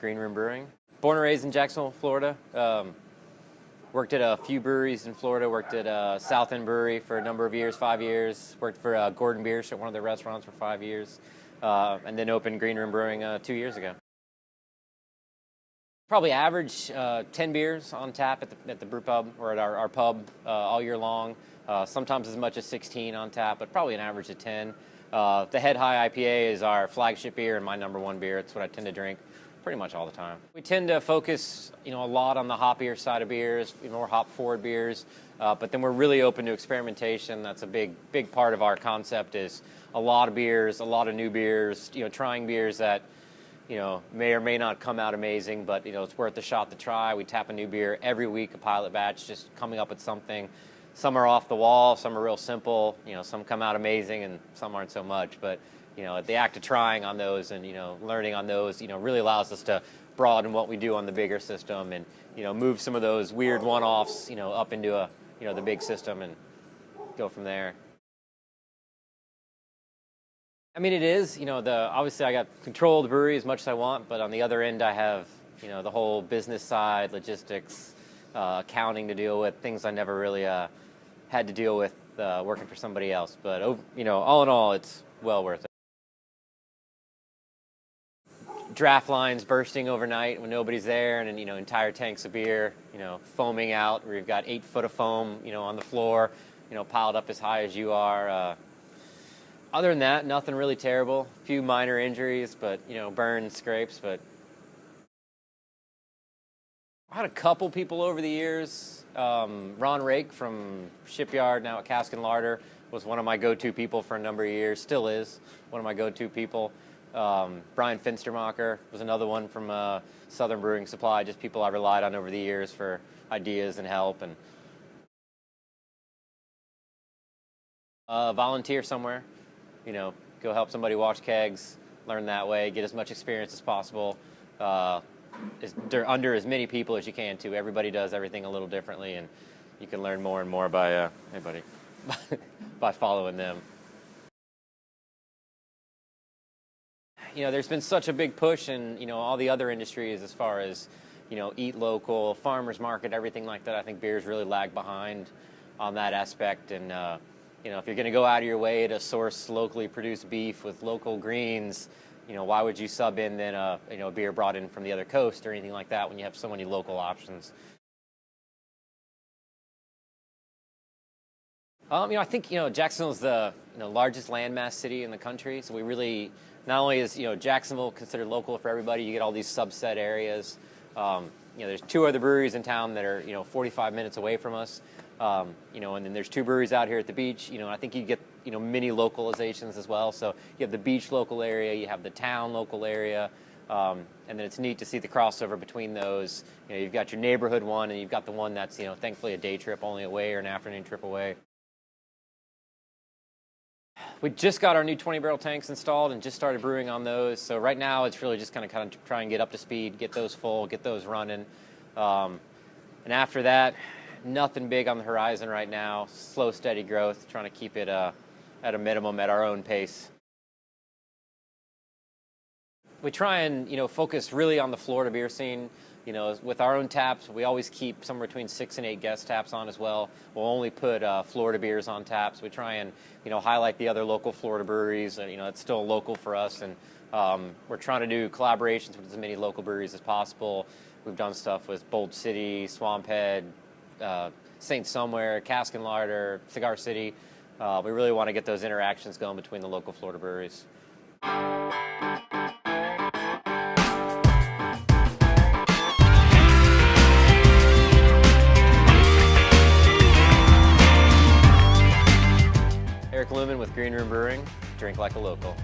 Green Room Brewing. Born and raised in Jacksonville, Florida. Worked at a few breweries in Florida. Worked at South End Brewery for a number of years, 5 years. Worked for Gordon Biersch at one of their restaurants for 5 years. And then opened Green Room Brewing 2 years ago. Probably average 10 beers on tap at the brew pub or at our pub all year long. Sometimes as much as 16 on tap, but probably an average of 10. The Head High IPA is our flagship beer and my number one beer. It's what I tend to drink pretty much all the time. We tend to focus, a lot on the hoppier side of beers, more hop-forward beers, but then we're really open to experimentation. That's a big part of our concept is a lot of beers, a lot of new beers, trying beers that may or may not come out amazing, but, it's worth a shot to try. We tap a new beer every week, a pilot batch, just coming up with something. Some are off the wall, some are real simple, some come out amazing and some aren't so much. But, the act of trying on those and, learning on those, really allows us to broaden what we do on the bigger system and, move some of those weird one-offs, up into the big system and go from there. I mean, it is, obviously I got control of the brewery as much as I want, but on the other end I have, the whole business side, logistics, accounting to deal with, things I never really had to deal with working for somebody else. But, all in all, it's well worth it. Draft lines bursting overnight when nobody's there, and then, entire tanks of beer, foaming out, where you've got 8 foot of foam, on the floor, piled up as high as you are. Other than that, nothing really terrible. A few minor injuries, but, burns, scrapes, but I had a couple people over the years. Ron Rake from Shipyard, now at Cask and Larder, was one of my go-to people for a number of years, still is one of my go-to people. Brian Finstermacher was another one from Southern Brewing Supply, just people I relied on over the years for ideas and help. And volunteer somewhere, go help somebody wash kegs, learn that way, get as much experience as possible. Under as many people as you can too. Everybody does everything a little differently, and you can learn more and more by by following them. There's been such a big push in all the other industries as far as eat local, farmers market, everything like that. I think beers really lag behind on that aspect, and if you're going to go out of your way to source locally produced beef with local greens, why would you sub in then a beer brought in from the other coast or anything like that when you have so many local options? I think Jacksonville's the largest landmass city in the country, so we really not only is Jacksonville considered local for everybody, you get all these subset areas. There's 2 other breweries in town that are 45 minutes away from us. And then there's 2 breweries out here at the beach. I think you get mini localizations as well. So you have the beach local area, you have the town local area, and then it's neat to see the crossover between those. You've got your neighborhood one, and you've got the one that's thankfully a day trip only away or an afternoon trip away. We just got our new 20-barrel tanks installed and just started brewing on those. So right now it's really just kind of try and get up to speed, get those full, get those running. And after that, nothing big on the horizon right now. Slow, steady growth, trying to keep it at a minimum at our own pace. We try and focus really on the Florida beer scene. With our own taps, we always keep somewhere between 6 and 8 guest taps on as well. We'll only put Florida beers on taps. We try and highlight the other local Florida breweries. It's still local for us, and we're trying to do collaborations with as many local breweries as possible. We've done stuff with Bold City, Swamphead, Saint Somewhere, Cask and Larder, Cigar City. We really want to get those interactions going between the local Florida breweries. Luman with Green Room Brewing. Drink like a local.